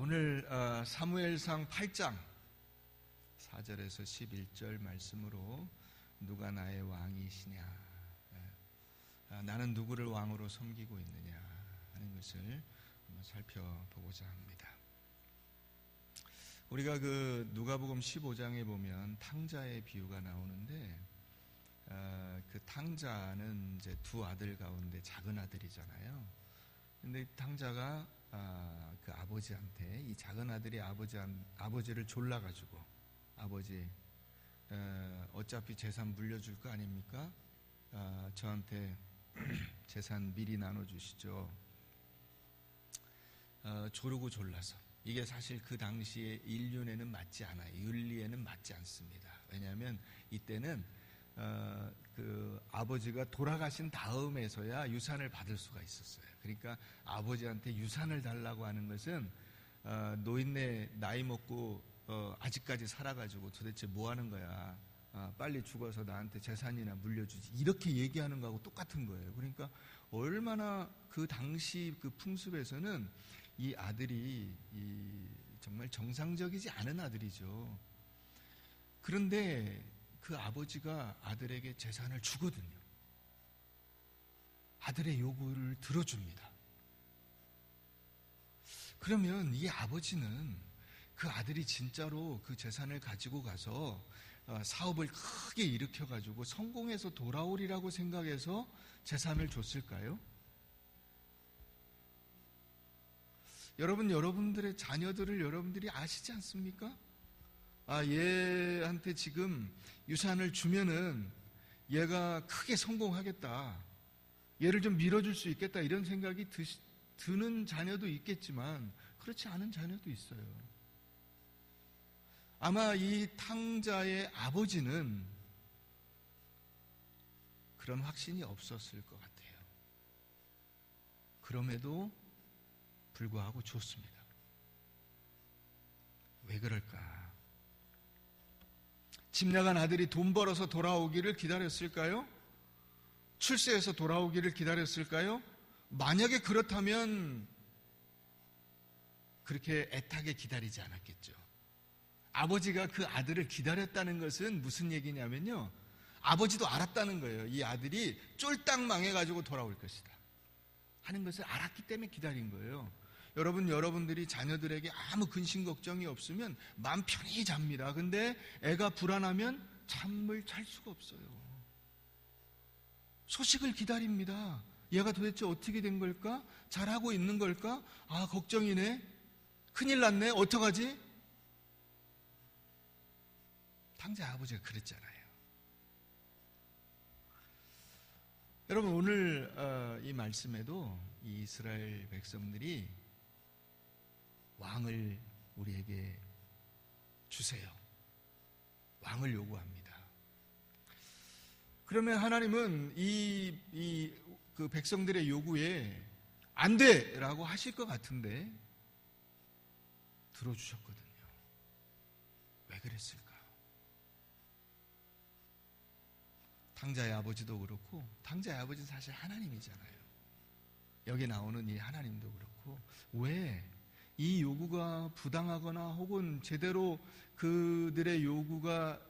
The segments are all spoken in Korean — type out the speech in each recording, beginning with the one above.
오늘 사무엘상 8장 4절에서 11절 말씀으로 누가 나의 왕이시냐, 나는 누구를 왕으로 섬기고 있느냐 하는 것을 한번 살펴보고자 합니다. 우리가 그 누가복음 15장에 보면 탕자의 비유가 나오는데, 그 탕자는 이제 두 아들 가운데 작은 아들이잖아요. 근데 탕자가 그 아버지한테, 이 작은 아들이 아버지를 졸라가지고, 아버지 어차피 재산 물려줄 거 아닙니까? 저한테 재산 미리 나눠주시죠. 조르고 졸라서, 이게 사실 그 당시에 인륜에는 맞지 않아요. 윤리에는 맞지 않습니다. 왜냐하면 이때는 그 아버지가 돌아가신 다음에서야 유산을 받을 수가 있었어요. 그러니까 아버지한테 유산을 달라고 하는 것은 노인네 나이 먹고 아직까지 살아가지고 도대체 뭐 하는 거야, 빨리 죽어서 나한테 재산이나 물려주지, 이렇게 얘기하는 거하고 똑같은 거예요. 그러니까 얼마나 그 당시 그 풍습에서는 이 아들이 정말 정상적이지 않은 아들이죠. 그런데 그 아버지가 아들에게 재산을 주거든요. 아들의 요구를 들어줍니다. 그러면 이 아버지는 그 아들이 진짜로 그 재산을 가지고 가서 사업을 크게 일으켜가지고 성공해서 돌아오리라고 생각해서 재산을 줬을까요? 여러분들의 자녀들을 여러분들이 아시지 않습니까? 얘한테 지금 유산을 주면은 얘가 크게 성공하겠다, 얘를 좀 밀어줄 수 있겠다, 이런 생각이 드는 자녀도 있겠지만 그렇지 않은 자녀도 있어요. 아마 이 탕자의 아버지는 그런 확신이 없었을 것 같아요. 그럼에도 불구하고 줬습니다. 왜 그럴까? 집 나간 아들이 돈 벌어서 돌아오기를 기다렸을까요? 출세해서 돌아오기를 기다렸을까요? 만약에 그렇다면 그렇게 애타게 기다리지 않았겠죠. 아버지가 그 아들을 기다렸다는 것은 무슨 얘기냐면요, 아버지도 알았다는 거예요. 이 아들이 쫄딱 망해가지고 돌아올 것이다 하는 것을 알았기 때문에 기다린 거예요. 여러분들이 자녀들에게 아무 근심 걱정이 없으면 마음 편히 잡니다. 근데 애가 불안하면 잠을 잘 수가 없어요. 소식을 기다립니다. 얘가 도대체 어떻게 된 걸까? 잘하고 있는 걸까? 걱정이네. 큰일 났네. 어떡하지? 탕자 아버지가 그랬잖아요. 여러분, 오늘 이 말씀에도 이 이스라엘 백성들이 왕을 우리에게 주세요, 왕을 요구합니다. 그러면 하나님은 그 백성들의 요구에 안 돼라고 하실 것 같은데 들어주셨거든요. 왜 그랬을까? 탕자의 아버지도 그렇고, 탕자의 아버지는 사실 하나님이잖아요. 여기 나오는 이 하나님도 그렇고, 왜 이 요구가 부당하거나 혹은 제대로 그들의 요구가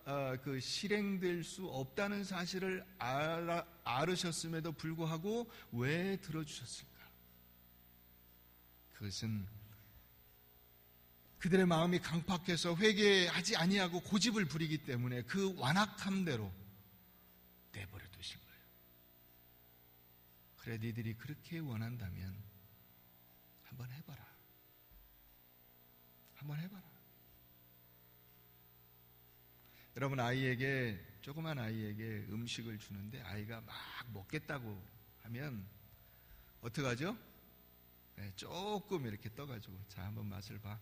그 실행될 수 없다는 사실을 알으셨음에도 불구하고 왜 들어주셨을까? 그것은 그들의 마음이 강팍해서 회개하지 아니하고 고집을 부리기 때문에 그 완악함대로 내버려 두신 거예요. 그래, 니들이 그렇게 원한다면 한번 해봐라. 한번 해봐라. 여러분, 조그만 아이에게 음식을 주는데 아이가 막 먹겠다고 하면 어떡하죠? 조금 이렇게 떠가지고, 자, 한번 맛을 봐.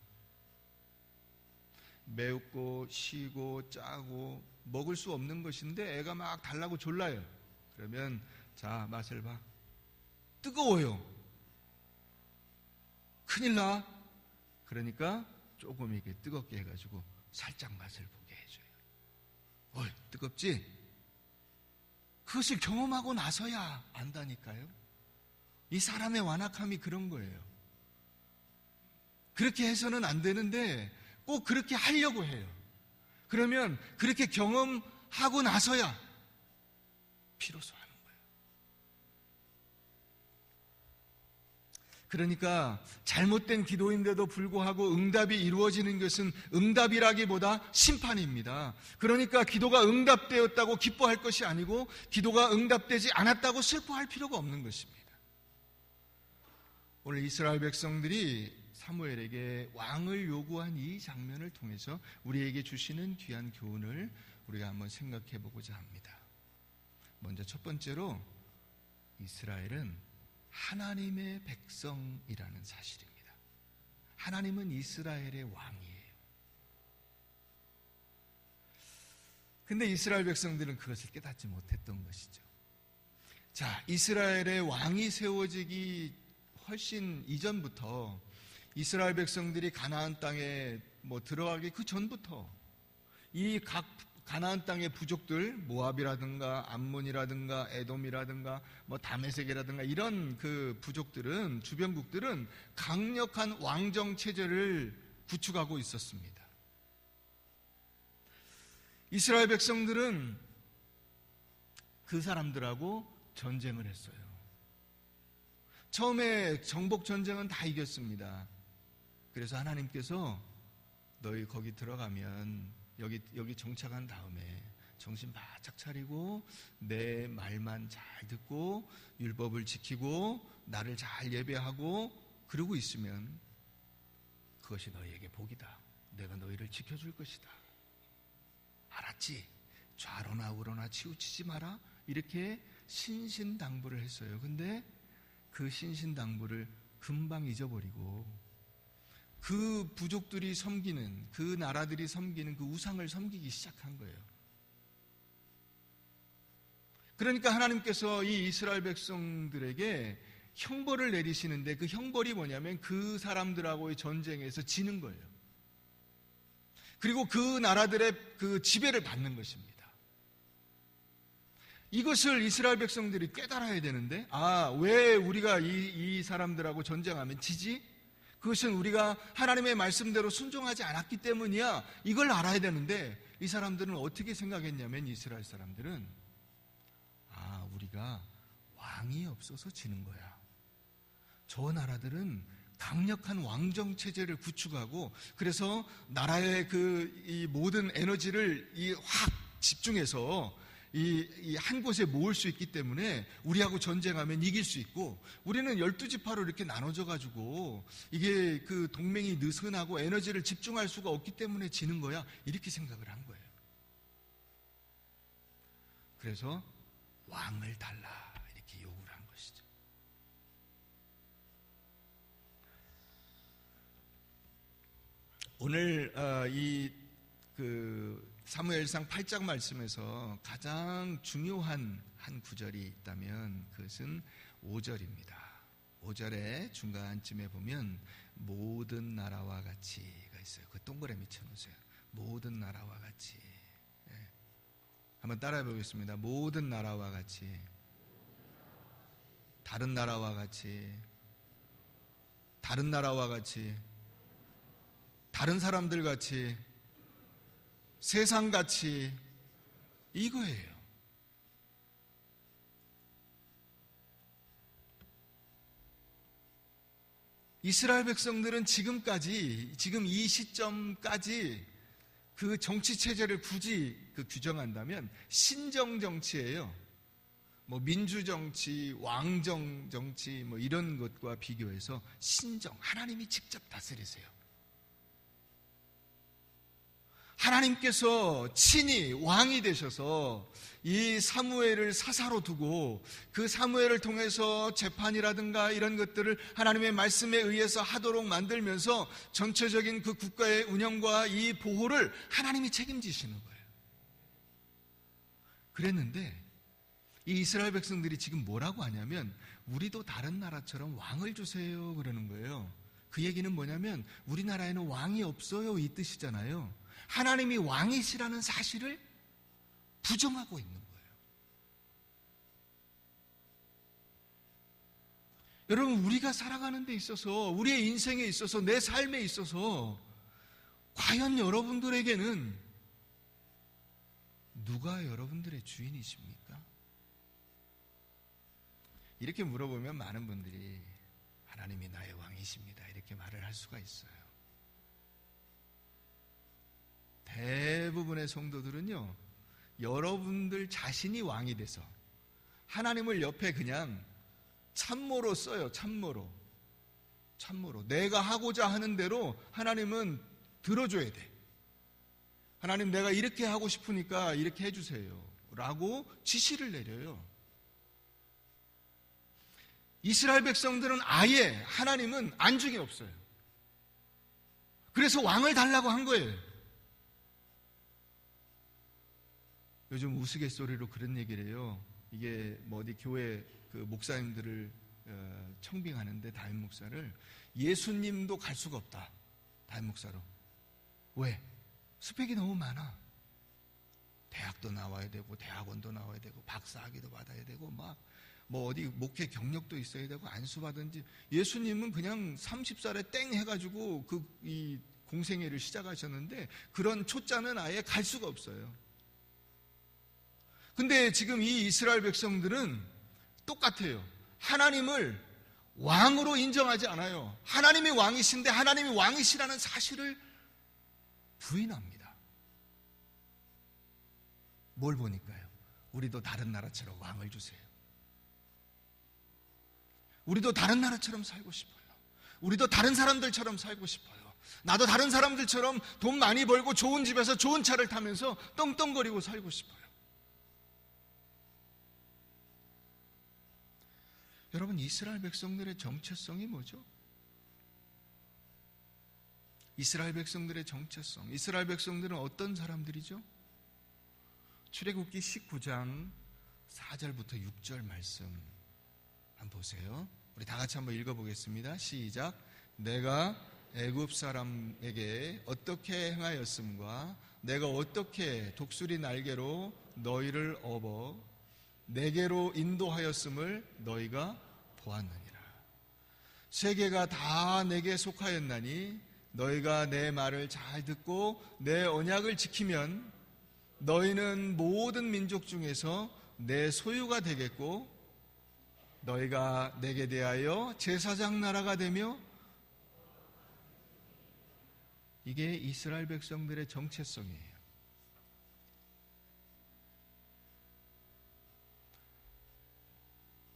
매우고 시고 짜고 먹을 수 없는 것인데 애가 막 달라고 졸라요. 그러면 자, 맛을 봐. 뜨거워요. 큰일 나. 그러니까 조금 이렇게 뜨겁게 해가지고 살짝 맛을 보게 해줘요. 뜨겁지? 그것을 경험하고 나서야 안다니까요. 이 사람의 완악함이 그런 거예요. 그렇게 해서는 안 되는데 꼭 그렇게 하려고 해요. 그러면 그렇게 경험하고 나서야 비로소 하는 거예요. 그러니까 잘못된 기도인데도 불구하고 응답이 이루어지는 것은 응답이라기보다 심판입니다. 그러니까 기도가 응답되었다고 기뻐할 것이 아니고 기도가 응답되지 않았다고 슬퍼할 필요가 없는 것입니다. 오늘 이스라엘 백성들이 사무엘에게 왕을 요구한 이 장면을 통해서 우리에게 주시는 귀한 교훈을 우리가 한번 생각해 보고자 합니다. 먼저 첫 번째로 이스라엘은 하나님의 백성이라는 사실입니다. 하나님은 이스라엘의 왕이에요. 근데 이스라엘 백성들은 그것을 깨닫지 못했던 것이죠. 자, 이스라엘의 왕이 세워지기 훨씬 이전부터 이스라엘 백성들이 가나안 땅에 들어가기 그 전부터 이 각 가나안 땅의 부족들, 모압이라든가 암몬이라든가 에돔이라든가 다메섹이라든가 이런 그 부족들은, 주변국들은 강력한 왕정 체제를 구축하고 있었습니다. 이스라엘 백성들은 그 사람들하고 전쟁을 했어요. 처음에 정복 전쟁은 다 이겼습니다. 그래서 하나님께서 너희 거기 들어가면 여기 정착한 다음에 정신 바짝 차리고 내 말만 잘 듣고 율법을 지키고 나를 잘 예배하고 그러고 있으면 그것이 너희에게 복이다. 내가 너희를 지켜줄 것이다. 알았지? 좌로나 우로나 치우치지 마라. 이렇게 신신당부를 했어요. 근데 그 신신당부를 금방 잊어버리고 그 부족들이 섬기는, 그 나라들이 섬기는 그 우상을 섬기기 시작한 거예요. 그러니까 하나님께서 이 이스라엘 백성들에게 형벌을 내리시는데 그 형벌이 뭐냐면 그 사람들하고의 전쟁에서 지는 거예요. 그리고 그 나라들의 그 지배를 받는 것입니다. 이것을 이스라엘 백성들이 깨달아야 되는데, 왜 우리가 이 사람들하고 전쟁하면 지지? 그것은 우리가 하나님의 말씀대로 순종하지 않았기 때문이야. 이걸 알아야 되는데 이 사람들은 어떻게 생각했냐면, 이스라엘 사람들은 우리가 왕이 없어서 지는 거야. 저 나라들은 강력한 왕정 체제를 구축하고 그래서 나라의 이 모든 에너지를 확 집중해서 이 한 곳에 모을 수 있기 때문에 우리하고 전쟁하면 이길 수 있고, 우리는 12지파로 이렇게 나눠져 가지고 이게 그 동맹이 느슨하고 에너지를 집중할 수가 없기 때문에 지는 거야. 이렇게 생각을 한 거예요. 그래서 왕을 달라 이렇게 요구를 한 것이죠. 오늘 사무엘상 8장 말씀에서 가장 중요한 한 구절이 있다면 그것은 5절입니다. 5절의 중간쯤에 보면 모든 나라와 같이가 있어요. 그 동그라미 쳐놓으세요. 모든 나라와 같이. 한번 따라해 보겠습니다. 모든 나라와 같이, 다른 나라와 같이, 다른 나라와 같이, 다른 사람들 같이, 세상같이, 이거예요. 이스라엘 백성들은 지금 이 시점까지 그 정치체제를 굳이 규정한다면 신정정치예요. 민주정치, 왕정정치 이런 것과 비교해서 신정, 하나님이 직접 다스리세요. 하나님께서 친히 왕이 되셔서 이 사무엘을 사사로 두고 그 사무엘을 통해서 재판이라든가 이런 것들을 하나님의 말씀에 의해서 하도록 만들면서 전체적인 그 국가의 운영과 이 보호를 하나님이 책임지시는 거예요. 그랬는데 이 이스라엘 백성들이 지금 뭐라고 하냐면 우리도 다른 나라처럼 왕을 주세요 그러는 거예요. 그 얘기는 뭐냐면 우리나라에는 왕이 없어요 이 뜻이잖아요. 하나님이 왕이시라는 사실을 부정하고 있는 거예요. 여러분, 우리가 살아가는 데 있어서, 우리의 인생에 있어서, 내 삶에 있어서 과연 여러분들에게는 누가 여러분들의 주인이십니까? 이렇게 물어보면 많은 분들이 하나님이 나의 왕이십니다, 이렇게 말을 할 수가 있어요. 대부분의 성도들은요, 여러분들 자신이 왕이 돼서 하나님을 옆에 그냥 참모로 써요. 참모로. 내가 하고자 하는 대로 하나님은 들어줘야 돼. 하나님, 내가 이렇게 하고 싶으니까 이렇게 해주세요 라고 지시를 내려요. 이스라엘 백성들은 아예 하나님은 안중에 없어요. 그래서 왕을 달라고 한 거예요. 요즘 우스갯소리로 그런 얘기를 해요. 이게 뭐 어디 교회 그 목사님들을 청빙하는데, 담임 목사를, 예수님도 갈 수가 없다, 담임 목사로. 왜? 스펙이 너무 많아. 대학도 나와야 되고, 대학원도 나와야 되고, 박사학위도 받아야 되고, 뭐 어디 목회 경력도 있어야 되고, 안수받은지. 예수님은 그냥 30살에 땡 해가지고 이 공생애를 시작하셨는데, 그런 초짜는 아예 갈 수가 없어요. 근데 지금 이 이스라엘 백성들은 똑같아요. 하나님을 왕으로 인정하지 않아요. 하나님이 왕이신데 하나님이 왕이시라는 사실을 부인합니다. 뭘 보니까요? 우리도 다른 나라처럼 왕을 주세요. 우리도 다른 나라처럼 살고 싶어요. 우리도 다른 사람들처럼 살고 싶어요. 나도 다른 사람들처럼 돈 많이 벌고 좋은 집에서 좋은 차를 타면서 떵떵거리고 살고 싶어요. 여러분, 이스라엘 백성들의 정체성이 뭐죠? 이스라엘 백성들의 정체성. 이스라엘 백성들은 어떤 사람들이죠? 출애굽기 19장 4절부터 6절 말씀 한번 보세요. 우리 다 같이 한번 읽어보겠습니다. 시작. 내가 애굽 사람에게 어떻게 행하였음과 내가 어떻게 독수리 날개로 너희를 업어 내게로 인도하였음을 너희가 보았느니라. 세계가 다 내게 속하였나니 너희가 내 말을 잘 듣고 내 언약을 지키면 너희는 모든 민족 중에서 내 소유가 되겠고 너희가 내게 대하여 제사장 나라가 되며. 이게 이스라엘 백성들의 정체성이에요.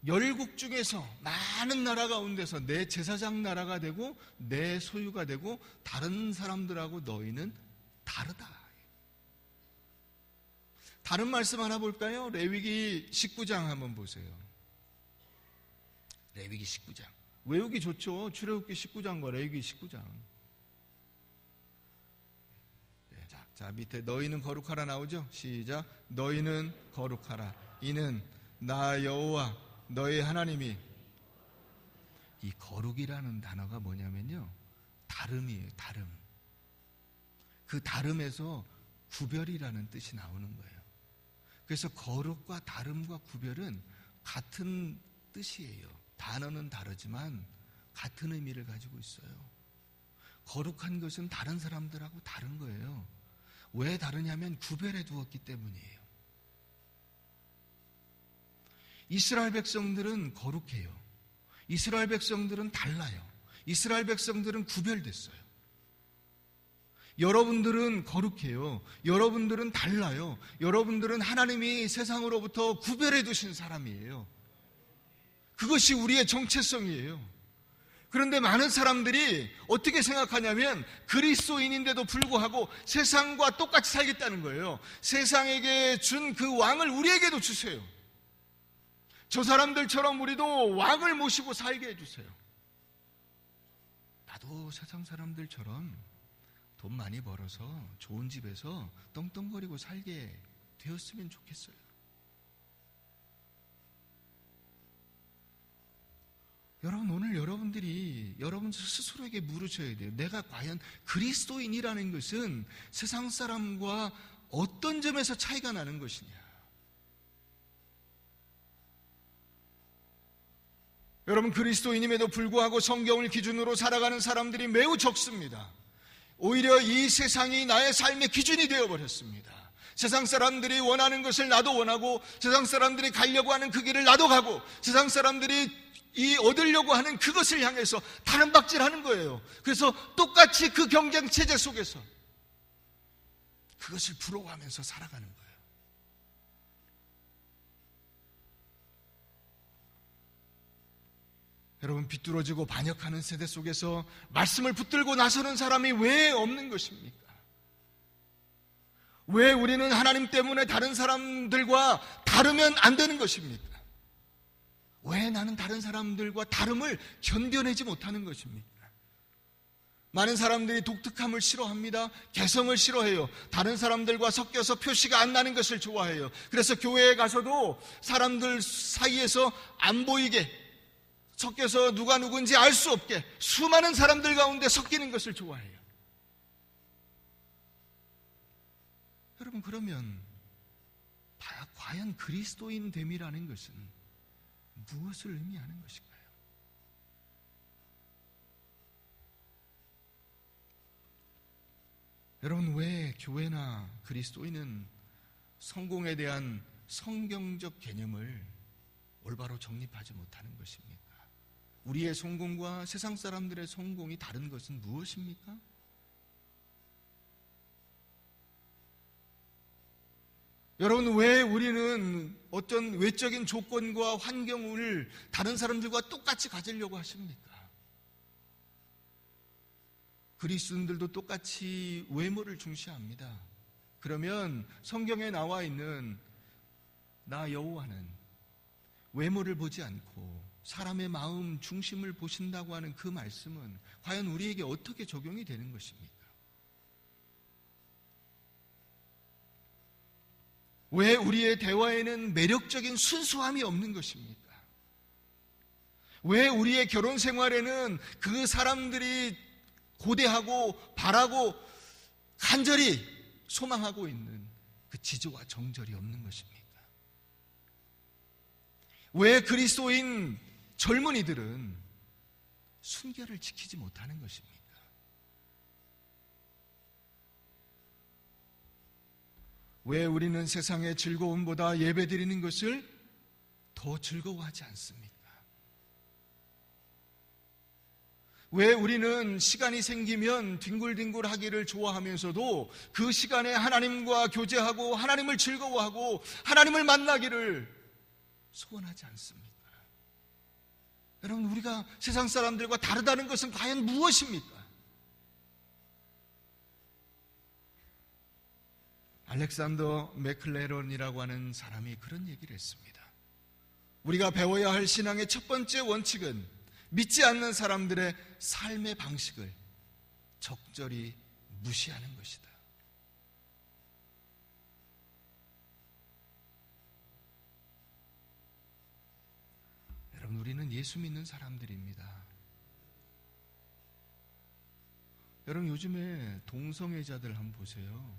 열국 중에서 많은 나라 가운데서 내 제사장 나라가 되고 내 소유가 되고 다른 사람들하고 너희는 다르다. 다른 말씀 하나 볼까요? 레위기 19장 한번 보세요. 레위기 19장. 외우기 좋죠. 출애굽기 19장과 레위기 19장. 자, 밑에 너희는 거룩하라 나오죠? 시작. 너희는 거룩하라. 이는 나 여호와 너희 하나님이. 이 거룩이라는 단어가 뭐냐면요, 다름이에요. 다름. 그 다름에서 구별이라는 뜻이 나오는 거예요. 그래서 거룩과 다름과 구별은 같은 뜻이에요. 단어는 다르지만 같은 의미를 가지고 있어요. 거룩한 것은 다른 사람들하고 다른 거예요. 왜 다르냐면 구별해 두었기 때문이에요. 이스라엘 백성들은 거룩해요. 이스라엘 백성들은 달라요. 이스라엘 백성들은 구별됐어요. 여러분들은 거룩해요. 여러분들은 달라요. 여러분들은 하나님이 세상으로부터 구별해 두신 사람이에요. 그것이 우리의 정체성이에요. 그런데 많은 사람들이 어떻게 생각하냐면 그리스도인인데도 불구하고 세상과 똑같이 살겠다는 거예요. 세상에게 준 그 왕을 우리에게도 주세요. 저 사람들처럼 우리도 왕을 모시고 살게 해주세요. 나도 세상 사람들처럼 돈 많이 벌어서 좋은 집에서 떵떵거리고 살게 되었으면 좋겠어요. 여러분, 오늘 여러분들이 여러분 스스로에게 물으셔야 돼요. 내가 과연 그리스도인이라는 것은 세상 사람과 어떤 점에서 차이가 나는 것이냐. 여러분, 그리스도인임에도 불구하고 성경을 기준으로 살아가는 사람들이 매우 적습니다. 오히려 이 세상이 나의 삶의 기준이 되어버렸습니다. 세상 사람들이 원하는 것을 나도 원하고, 세상 사람들이 가려고 하는 그 길을 나도 가고, 세상 사람들이 얻으려고 하는 그것을 향해서 다른박질하는 거예요. 그래서 똑같이 그 경쟁 체제 속에서 그것을 부러워하면서 살아가는 거예요. 여러분, 비뚤어지고 반역하는 세대 속에서 말씀을 붙들고 나서는 사람이 왜 없는 것입니까? 왜 우리는 하나님 때문에 다른 사람들과 다르면 안 되는 것입니까? 왜 나는 다른 사람들과 다름을 견뎌내지 못하는 것입니까? 많은 사람들이 독특함을 싫어합니다. 개성을 싫어해요. 다른 사람들과 섞여서 표시가 안 나는 것을 좋아해요. 그래서 교회에 가서도 사람들 사이에서 안 보이게, 섞여서 누가 누군지 알 수 없게 수많은 사람들 가운데 섞이는 것을 좋아해요. 여러분, 그러면 과연 그리스도인 됨이라는 것은 무엇을 의미하는 것일까요? 여러분, 왜 교회나 그리스도인은 성공에 대한 성경적 개념을 올바로 정립하지 못하는 것입니까? 우리의 성공과 세상 사람들의 성공이 다른 것은 무엇입니까? 여러분, 왜 우리는 어떤 외적인 조건과 환경을 다른 사람들과 똑같이 가지려고 하십니까? 그리스도인들도 똑같이 외모를 중시합니다. 그러면 성경에 나와 있는 나 여호와는 외모를 보지 않고 사람의 마음 중심을 보신다고 하는 그 말씀은 과연 우리에게 어떻게 적용이 되는 것입니까? 왜 우리의 대화에는 매력적인 순수함이 없는 것입니까? 왜 우리의 결혼 생활에는 그 사람들이 고대하고 바라고 간절히 소망하고 있는 그 지조와 정절이 없는 것입니까? 왜 그리스도인 젊은이들은 순결을 지키지 못하는 것입니까? 왜 우리는 세상의 즐거움보다 예배드리는 것을 더 즐거워하지 않습니까? 왜 우리는 시간이 생기면 뒹굴뒹굴 하기를 좋아하면서도 그 시간에 하나님과 교제하고 하나님을 즐거워하고 하나님을 만나기를 소원하지 않습니까? 여러분, 우리가 세상 사람들과 다르다는 것은 과연 무엇입니까? 알렉산더 맥클레런이라고 하는 사람이 그런 얘기를 했습니다. 우리가 배워야 할 신앙의 첫 번째 원칙은 믿지 않는 사람들의 삶의 방식을 적절히 무시하는 것이다. 여러분, 우리는 예수 믿는 사람들입니다. 여러분, 요즘에 동성애자들 한번 보세요.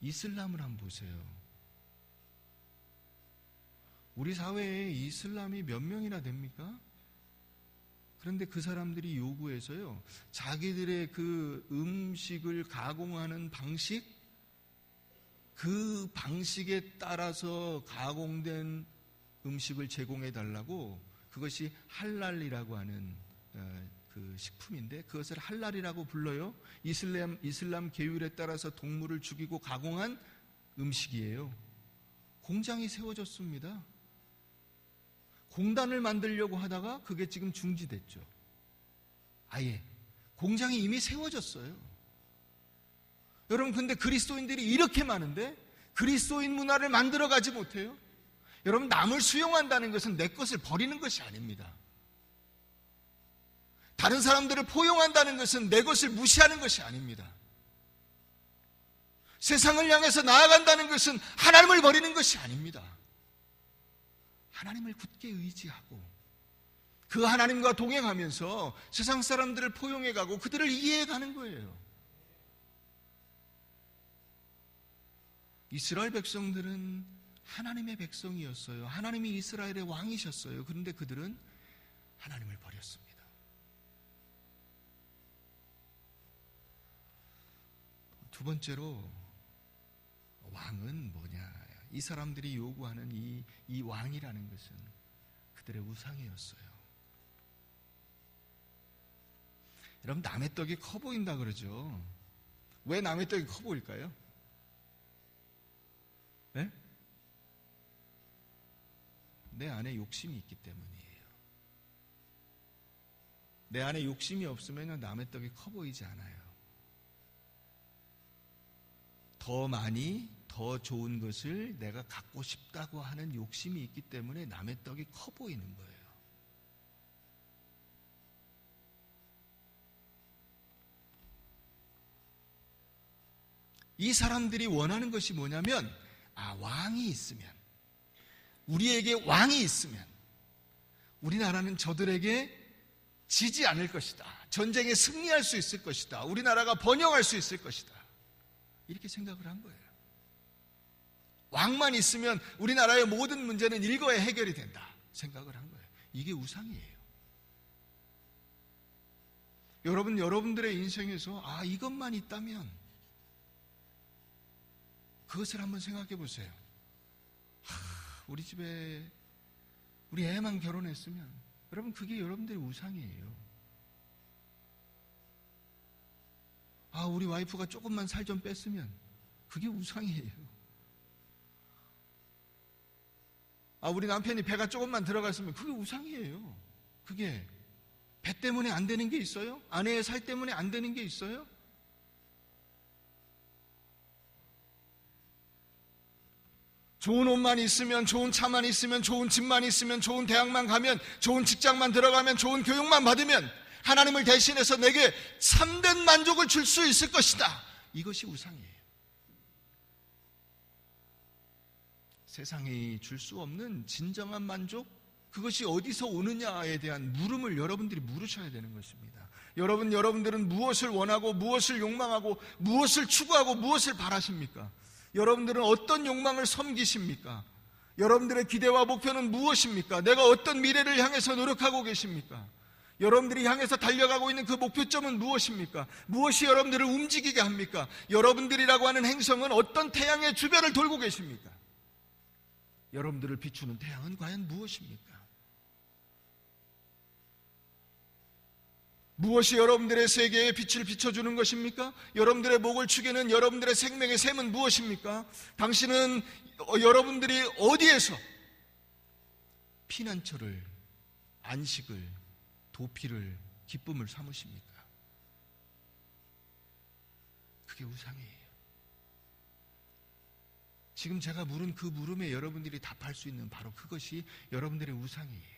이슬람을 한번 보세요. 우리 사회에 이슬람이 몇 명이나 됩니까? 그런데 그 사람들이 요구해서요, 자기들의 그 음식을 가공하는 방식, 그 방식에 따라서 가공된 음식을 제공해 달라고, 그것이 할랄이라고 하는 그 식품인데 그것을 할랄이라고 불러요. 이슬람 계율에 따라서 동물을 죽이고 가공한 음식이에요. 공장이 세워졌습니다. 공단을 만들려고 하다가 그게 지금 중지됐죠. 아예 공장이 이미 세워졌어요. 여러분, 근데 그리스도인들이 이렇게 많은데 그리스도인 문화를 만들어가지 못해요. 여러분, 남을 수용한다는 것은 내 것을 버리는 것이 아닙니다. 다른 사람들을 포용한다는 것은 내 것을 무시하는 것이 아닙니다. 세상을 향해서 나아간다는 것은 하나님을 버리는 것이 아닙니다. 하나님을 굳게 의지하고 그 하나님과 동행하면서 세상 사람들을 포용해가고 그들을 이해해가는 거예요. 이스라엘 백성들은 하나님의 백성이었어요. 하나님이 이스라엘의 왕이셨어요. 그런데 그들은 하나님을 버렸습니다. 두 번째로 왕은 뭐냐? 이 사람들이 요구하는 이 왕이라는 것은 그들의 우상이었어요. 여러분, 남의 떡이 커 보인다 그러죠. 왜 남의 떡이 커 보일까요? 네? 내 안에 욕심이 있기 때문이에요. 내 안에 욕심이 없으면 남의 떡이 커 보이지 않아요. 더 많이, 더 좋은 것을 내가 갖고 싶다고 하는 욕심이 있기 때문에 남의 떡이 커 보이는 거예요. 이 사람들이 원하는 것이 뭐냐면, 왕이 있으면, 우리에게 왕이 있으면 우리나라는 저들에게 지지 않을 것이다. 전쟁에 승리할 수 있을 것이다. 우리나라가 번영할 수 있을 것이다. 이렇게 생각을 한 거예요. 왕만 있으면 우리나라의 모든 문제는 일거에 해결이 된다 생각을 한 거예요. 이게 우상이에요. 여러분들의 인생에서 이것만 있다면 그것을 한번 생각해 보세요. 우리 집에 우리 애만 결혼했으면, 여러분, 그게 여러분들의 우상이에요. 우리 와이프가 조금만 살 좀 뺐으면 그게 우상이에요. 우리 남편이 배가 조금만 들어갔으면 그게 우상이에요. 그게 배 때문에 안 되는 게 있어요? 아내의 살 때문에 안 되는 게 있어요? 좋은 옷만 있으면, 좋은 차만 있으면, 좋은 집만 있으면, 좋은 대학만 가면, 좋은 직장만 들어가면, 좋은 교육만 받으면 하나님을 대신해서 내게 참된 만족을 줄 수 있을 것이다. 이것이 우상이에요. 세상이 줄 수 없는 진정한 만족, 그것이 어디서 오느냐에 대한 물음을 여러분들이 물으셔야 되는 것입니다. 여러분들은 무엇을 원하고, 무엇을 욕망하고, 무엇을 추구하고, 무엇을 바라십니까? 여러분들은 어떤 욕망을 섬기십니까? 여러분들의 기대와 목표는 무엇입니까? 내가 어떤 미래를 향해서 노력하고 계십니까? 여러분들이 향해서 달려가고 있는 그 목표점은 무엇입니까? 무엇이 여러분들을 움직이게 합니까? 여러분들이라고 하는 행성은 어떤 태양의 주변을 돌고 계십니까? 여러분들을 비추는 태양은 과연 무엇입니까? 무엇이 여러분들의 세계에 빛을 비춰주는 것입니까? 여러분들의 목을 축이는 여러분들의 생명의 샘은 무엇입니까? 당신은 여러분들이 어디에서 피난처를, 안식을, 도피를, 기쁨을 삼으십니까? 그게 우상이에요. 지금 제가 물은 그 물음에 여러분들이 답할 수 있는 바로 그것이 여러분들의 우상이에요.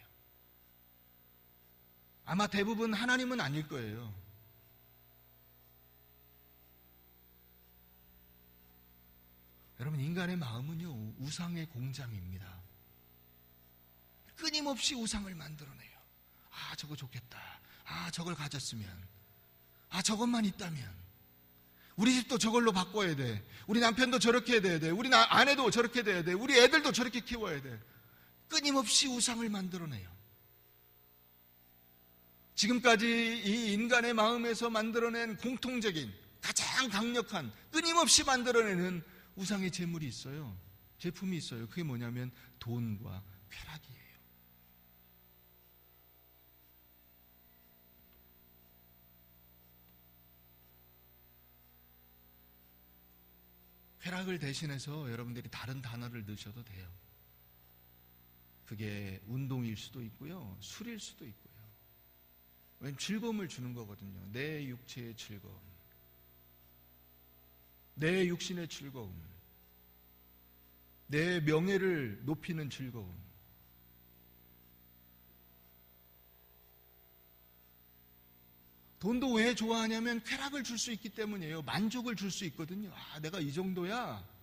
아마 대부분 하나님은 아닐 거예요. 여러분, 인간의 마음은요, 우상의 공장입니다. 끊임없이 우상을 만들어내요. 저거 좋겠다. 저걸 가졌으면. 저것만 있다면. 우리 집도 저걸로 바꿔야 돼. 우리 남편도 저렇게 돼야 돼. 우리 아내도 저렇게 돼야 돼. 우리 애들도 저렇게 키워야 돼. 끊임없이 우상을 만들어내요. 지금까지 이 인간의 마음에서 만들어낸 공통적인 가장 강력한, 끊임없이 만들어내는 우상의 제물이 있어요. 제품이 있어요. 그게 뭐냐면 돈과 쾌락이에요. 쾌락을 대신해서 여러분들이 다른 단어를 넣으셔도 돼요. 그게 운동일 수도 있고요, 술일 수도 있고요. 왜냐면 즐거움을 주는 거거든요. 내 육체의 즐거움, 내 육신의 즐거움, 내 명예를 높이는 즐거움. 돈도 왜 좋아하냐면 쾌락을 줄 수 있기 때문이에요. 만족을 줄 수 있거든요. 내가 이 정도야.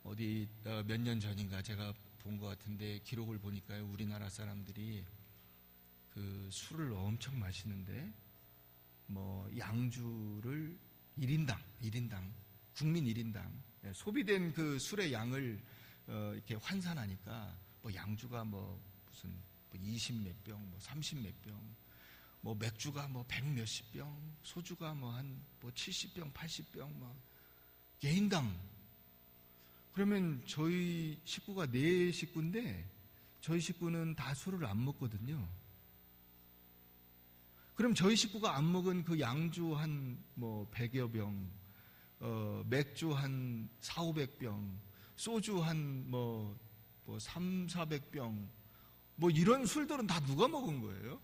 어디 몇 년 전인가 제가 본 것 같은데, 기록을 보니까요, 우리나라 사람들이 그 술을 엄청 마시는데, 양주를 1인당 국민 1인당 소비된 그 술의 양을 이렇게 환산하니까 뭐 양주가 뭐 무슨 20 몇 병, 뭐 30 몇 병, 뭐 맥주가 뭐 100 몇십 병, 소주가 뭐 한 뭐 70병, 80병 막 개인당. 그러면 저희 식구가 4식구인데 저희 식구는 다 술을 안 먹거든요. 그럼 저희 식구가 안 먹은 그 양주 한 뭐 100여 병, 맥주 한 400~500병, 소주 한 뭐 300~400병, 뭐 이런 술들은 다 누가 먹은 거예요?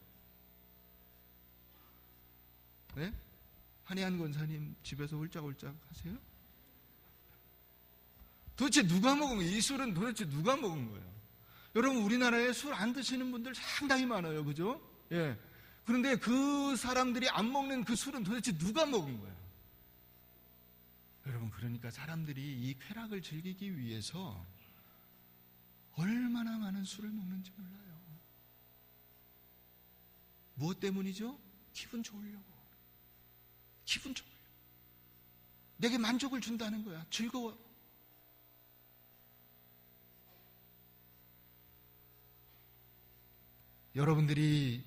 네? 한의한 권사님 집에서 홀짝홀짝 하세요? 도대체 누가 먹은 거예요? 이 술은 도대체 누가 먹은 거예요? 여러분, 우리나라에 술 안 드시는 분들 상당히 많아요. 그죠? 예. 그런데 그 사람들이 안 먹는 그 술은 도대체 누가 먹은 거예요? 여러분, 그러니까 사람들이 이 쾌락을 즐기기 위해서 얼마나 많은 술을 먹는지 몰라요. 무엇 때문이죠? 기분 좋으려고. 기분 좋으려고. 내게 만족을 준다는 거야. 즐거워. 여러분들이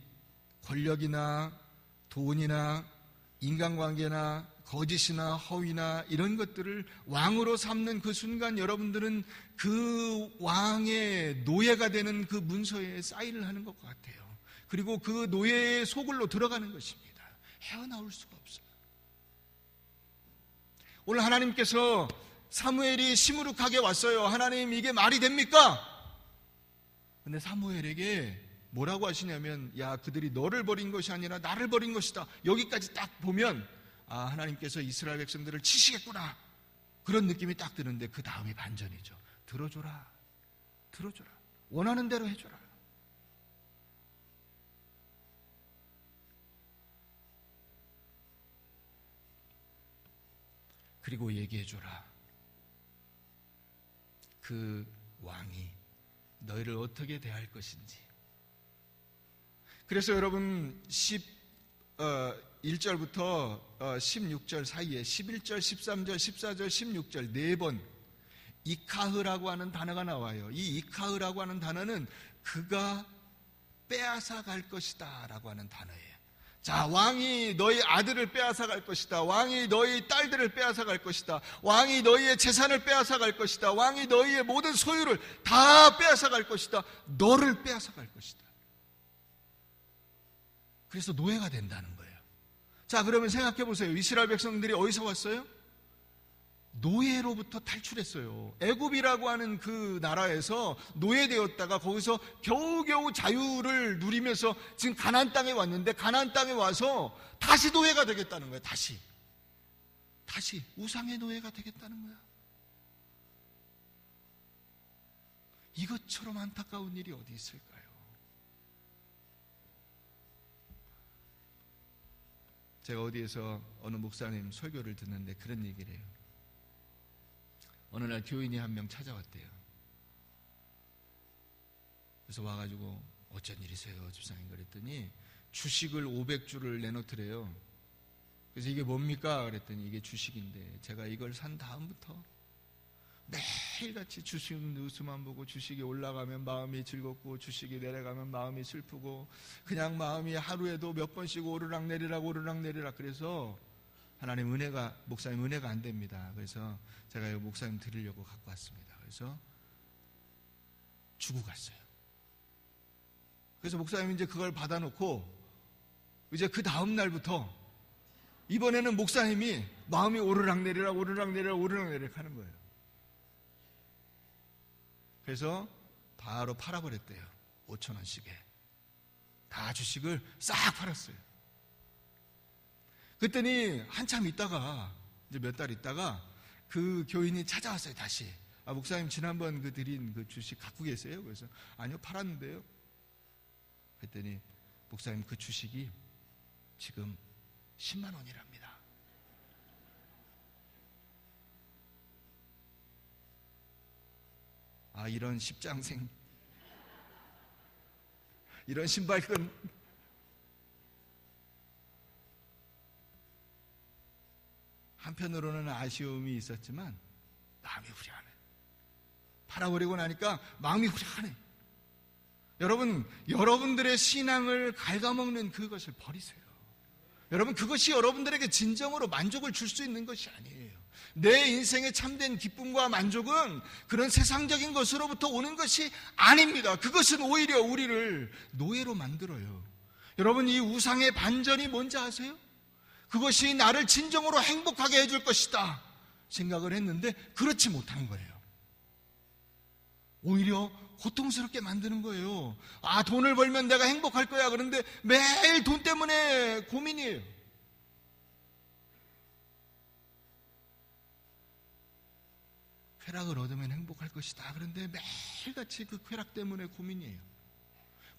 권력이나 돈이나 인간관계나 거짓이나 허위나 이런 것들을 왕으로 삼는 그 순간 여러분들은 그 왕의 노예가 되는 그 문서에 사인을 하는 것 같아요. 그리고 그 노예의 소굴로 들어가는 것입니다. 헤어나올 수가 없어요. 오늘 하나님께서 사무엘이 시무룩하게 왔어요. 하나님, 이게 말이 됩니까? 근데 사무엘에게 뭐라고 하시냐면, 야, 그들이 너를 버린 것이 아니라 나를 버린 것이다. 여기까지 딱 보면 아, 하나님께서 이스라엘 백성들을 치시겠구나, 그런 느낌이 딱 드는데 그 다음이 반전이죠. 들어줘라, 들어줘라, 원하는 대로 해줘라. 그리고 얘기해줘라. 그 왕이 너희를 어떻게 대할 것인지. 그래서 여러분 1절부터 16절 사이에 11절, 13절, 14절, 16절 4번 이카흐라고 하는 단어가 나와요. 이 이카흐라고 하는 단어는 그가 빼앗아 갈 것이다 라고 하는 단어예요. 자, 왕이 너희 아들을 빼앗아 갈 것이다. 왕이 너희 딸들을 빼앗아 갈 것이다. 왕이 너희의 재산을 빼앗아 갈 것이다. 왕이 너희의 모든 소유를 다 빼앗아 갈 것이다. 너를 빼앗아 갈 것이다. 그래서 노예가 된다는 거예요. 자, 그러면 생각해 보세요. 이스라엘 백성들이 어디서 왔어요? 노예로부터 탈출했어요. 애굽이라고 하는 그 나라에서 노예되었다가 거기서 겨우겨우 자유를 누리면서 지금 가나안 땅에 왔는데, 가나안 땅에 와서 다시 노예가 되겠다는 거예요. 다시 우상의 노예가 되겠다는 거야. 이것처럼 안타까운 일이 어디 있을까요? 제가 어디에서 어느 목사님 설교를 듣는데 그런 얘기를 해요. 어느 날 교인이 한 명 찾아왔대요. 그래서 와가지고 어쩐 일이세요, 집사님? 그랬더니 주식을 500주를 내놓더래요. 그래서 이게 뭡니까? 그랬더니 이게 주식인데 제가 이걸 산 다음부터 매일같이 주식 뉴스만 보고, 주식이 올라가면 마음이 즐겁고 주식이 내려가면 마음이 슬프고, 그냥 마음이 하루에도 몇 번씩 오르락내리락. 그래서 하나님 은혜가, 목사님 은혜가 안 됩니다. 그래서 제가 이 목사님 드리려고 갖고 왔습니다. 그래서 주고 갔어요. 그래서 목사님 이제 그걸 받아놓고 이제 그 다음 날부터 이번에는 목사님이 마음이 오르락내리락 하는 거예요. 그래서 바로 팔아버렸대요. 5,000원씩에 다 주식을 싹 팔았어요. 그랬더니 한참 있다가, 이제 몇 달 있다가 그 교인이 찾아왔어요. 다시. 아, 목사님 지난번 그 드린 그 주식 갖고 계세요? 그래서 아니요, 팔았는데요. 그랬더니 목사님 그 주식이 지금 10만 원이랍니다. 아, 이런 십장생, 이런 신발끈. 한편으로는 아쉬움이 있었지만 마음이 후련해. 팔아버리고 나니까 마음이 후련해. 여러분, 여러분들의 신앙을 갉아먹는 그것을 버리세요. 여러분, 그것이 여러분들에게 진정으로 만족을 줄 수 있는 것이 아니에요. 내 인생의 참된 기쁨과 만족은 그런 세상적인 것으로부터 오는 것이 아닙니다. 그것은 오히려 우리를 노예로 만들어요. 여러분, 이 우상의 반전이 뭔지 아세요? 그것이 나를 진정으로 행복하게 해줄 것이다 생각을 했는데 그렇지 못한 거예요. 오히려 고통스럽게 만드는 거예요. 아, 돈을 벌면 내가 행복할 거야. 그런데 매일 돈 때문에 고민이에요. 쾌락을 얻으면 행복할 것이다. 그런데 매일같이 그 쾌락 때문에 고민이에요.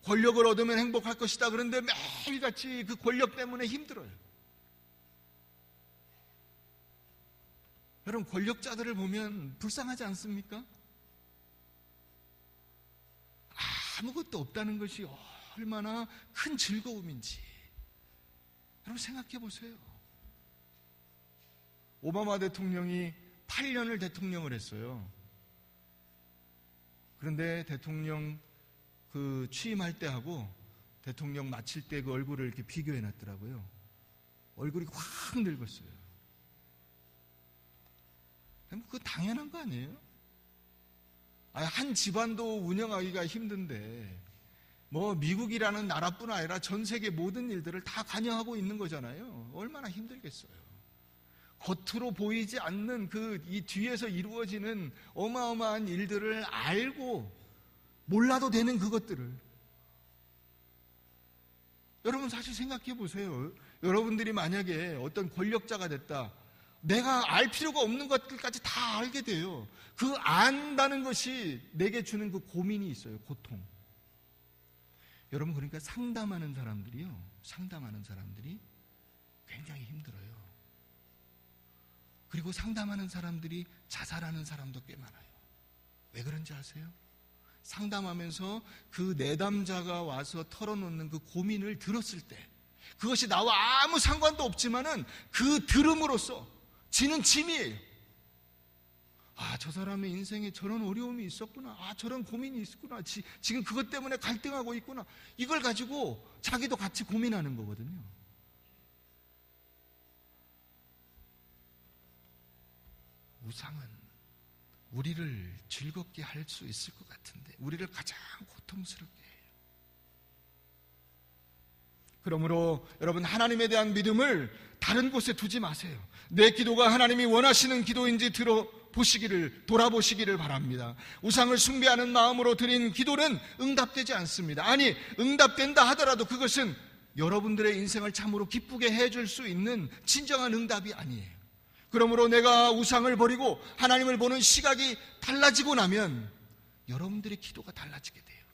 권력을 얻으면 행복할 것이다. 그런데 매일같이 그 권력 때문에 힘들어요. 여러분, 권력자들을 보면 불쌍하지 않습니까? 아무것도 없다는 것이 얼마나 큰 즐거움인지 여러분 생각해 보세요. 오바마 대통령이 8년을 대통령을 했어요. 그런데 대통령 그 취임할 때하고 대통령 마칠 때 그 얼굴을 이렇게 비교해 놨더라고요. 얼굴이 확 늙었어요. 그거 당연한 거 아니에요? 한 집안도 운영하기가 힘든데 뭐 미국이라는 나라뿐 아니라 전 세계 모든 일들을 다 관여하고 있는 거잖아요. 얼마나 힘들겠어요. 겉으로 보이지 않는 그 이 뒤에서 이루어지는 어마어마한 일들을 알고 몰라도 되는 그것들을 여러분 사실 생각해 보세요. 여러분들이 만약에 어떤 권력자가 됐다. 내가 알 필요가 없는 것들까지 다 알게 돼요. 그 안다는 것이 내게 주는 그 고민이 있어요. 고통. 여러분, 그러니까 상담하는 사람들이 굉장히 힘들어요. 그리고 상담하는 사람들이 자살하는 사람도 꽤 많아요. 왜 그런지 아세요? 상담하면서 그 내담자가 와서 털어놓는 그 고민을 들었을 때 그것이 나와 아무 상관도 없지만은 그 들음으로써 지는 짐이에요. 저 사람의 인생에 저런 어려움이 있었구나. 저런 고민이 있었구나. 지금 그것 때문에 갈등하고 있구나. 이걸 가지고 자기도 같이 고민하는 거거든요. 우상은 우리를 즐겁게 할 수 있을 것 같은데 우리를 가장 고통스럽게 해요. 그러므로 여러분, 하나님에 대한 믿음을 다른 곳에 두지 마세요. 내 기도가 하나님이 원하시는 기도인지 돌아보시기를 바랍니다. 우상을 숭배하는 마음으로 드린 기도는 응답되지 않습니다. 아니, 응답된다 하더라도 그것은 여러분들의 인생을 참으로 기쁘게 해줄 수 있는 진정한 응답이 아니에요. 그러므로 내가 우상을 버리고 하나님을 보는 시각이 달라지고 나면 여러분들의 기도가 달라지게 돼요.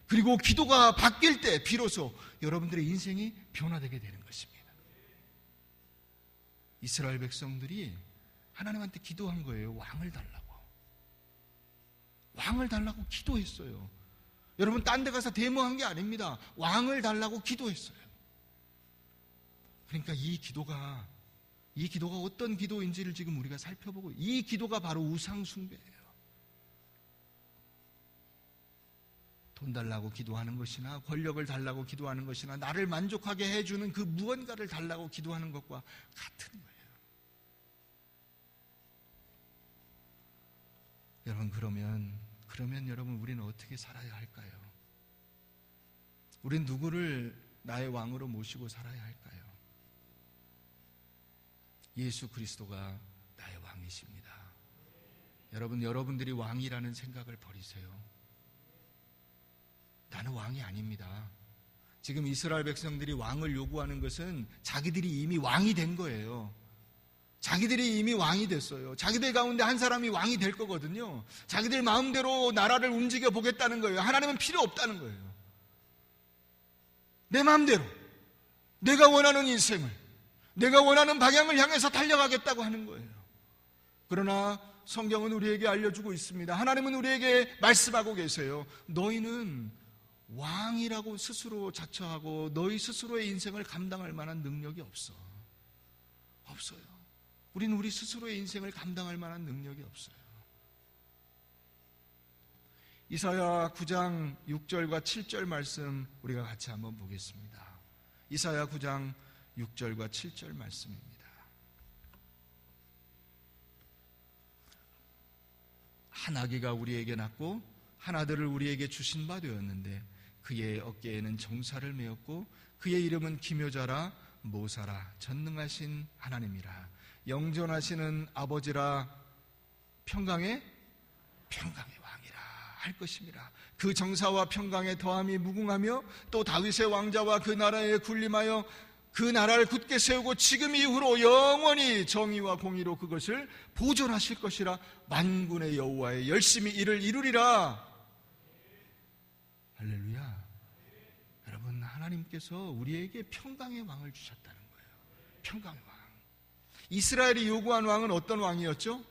그리고 기도가 바뀔 때 비로소 여러분들의 인생이 변화되게 되는 것입니다. 이스라엘 백성들이 하나님한테 기도한 거예요. 왕을 달라고. 왕을 달라고 기도했어요. 여러분, 딴 데 가서 데모한 게 아닙니다. 왕을 달라고 기도했어요. 그러니까 이 기도가 어떤 기도인지를 지금 우리가 살펴보고, 이 기도가 바로 우상 숭배예요. 돈 달라고 기도하는 것이나 권력을 달라고 기도하는 것이나 나를 만족하게 해주는 그 무언가를 달라고 기도하는 것과 같은 거예요. 여러분, 그러면 여러분, 우리는 어떻게 살아야 할까요? 우린 누구를 나의 왕으로 모시고 살아야 할까요? 예수 그리스도가 나의 왕이십니다. 여러분들이 왕이라는 생각을 버리세요. 나는 왕이 아닙니다. 지금 이스라엘 백성들이 왕을 요구하는 것은 자기들이 이미 왕이 된 거예요. 자기들이 이미 왕이 됐어요. 자기들 가운데 한 사람이 왕이 될 거거든요. 자기들 마음대로 나라를 움직여 보겠다는 거예요. 하나님은 필요 없다는 거예요. 내 마음대로 내가 원하는 인생을, 내가 원하는 방향을 향해서 달려가겠다고 하는 거예요. 그러나 성경은 우리에게 알려주고 있습니다. 하나님은 우리에게 말씀하고 계세요. 너희는 왕이라고 스스로 자처하고 너희 스스로의 인생을 감당할 만한 능력이 없어요. 우리는 우리 스스로의 인생을 감당할 만한 능력이 없어요. 이사야 9장 6절과 7절 말씀 우리가 같이 한번 보겠습니다. 이사야 9장 6절과 7절 말씀입니다. 한 아기가 우리에게 낳고 한 아들을 우리에게 주신 바 되었는데 그의 어깨에는 정사를 메었고 그의 이름은 기묘자라 모사라 전능하신 하나님이라 영존하시는 아버지라 평강의 왕이라 할 것입니다. 그 정사와 평강의 더함이 무궁하며 또 다윗의 왕자와 그 나라에 군림하여 그 나라를 굳게 세우고 지금 이후로 영원히 정의와 공의로 그것을 보존하실 것이라 만군의 여호와의 열심히 이를 이루리라. 할렐루야. 여러분, 하나님께서 우리에게 평강의 왕을 주셨다는 거예요. 평강의 왕. 이스라엘이 요구한 왕은 어떤 왕이었죠?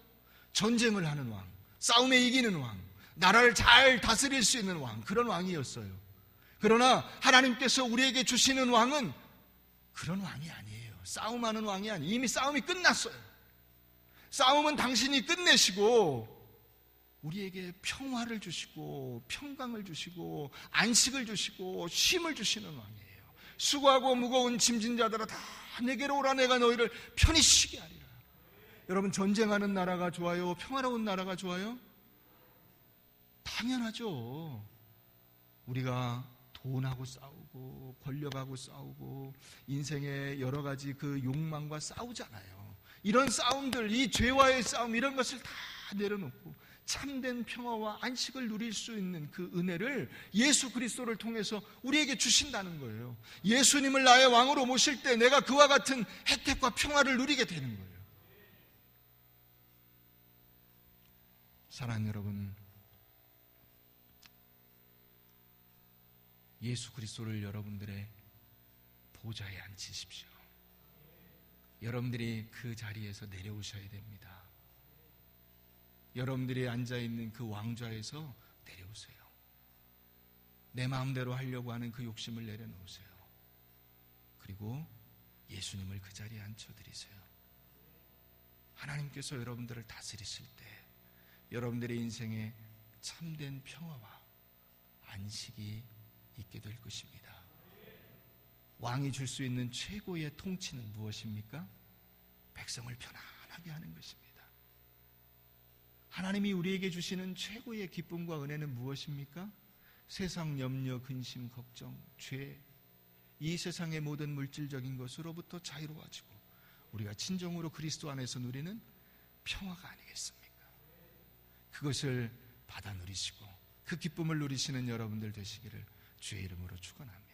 전쟁을 하는 왕, 싸움에 이기는 왕, 나라를 잘 다스릴 수 있는 왕, 그런 왕이었어요. 그러나 하나님께서 우리에게 주시는 왕은 그런 왕이 아니에요. 싸움하는 왕이 아니에요. 이미 싸움이 끝났어요. 싸움은 당신이 끝내시고 우리에게 평화를 주시고 평강을 주시고 안식을 주시고 쉼을 주시는 왕이에요. 수고하고 무거운 짐진 자들아 다 내게로 오라. 내가 너희를 편히 쉬게 하리라. 여러분, 전쟁하는 나라가 좋아요? 평화로운 나라가 좋아요? 당연하죠. 우리가 돈하고 싸우고 권력하고 싸우고 인생의 여러 가지 그 욕망과 싸우잖아요. 이런 싸움들, 이 죄와의 싸움, 이런 것을 다 내려놓고 참된 평화와 안식을 누릴 수 있는 그 은혜를 예수 그리스도를 통해서 우리에게 주신다는 거예요. 예수님을 나의 왕으로 모실 때 내가 그와 같은 혜택과 평화를 누리게 되는 거예요. 사랑하는 여러분, 예수 그리스도를 여러분들의 보좌에 앉히십시오. 여러분들이 그 자리에서 내려오셔야 됩니다. 여러분들이 앉아있는 그 왕좌에서 내려오세요. 내 마음대로 하려고 하는 그 욕심을 내려놓으세요. 그리고 예수님을 그 자리에 앉혀드리세요. 하나님께서 여러분들을 다스리실 때 여러분들의 인생에 참된 평화와 안식이 있게 될 것입니다. 왕이 줄 수 있는 최고의 통치는 무엇입니까? 백성을 편안하게 하는 것입니다. 하나님이 우리에게 주시는 최고의 기쁨과 은혜는 무엇입니까? 세상 염려, 근심, 걱정, 죄, 이 세상의 모든 물질적인 것으로부터 자유로워지고 우리가 진정으로 그리스도 안에서 누리는 평화가 아니겠습니까? 그것을 받아 누리시고 그 기쁨을 누리시는 여러분들 되시기를 주의 이름으로 축원합니다.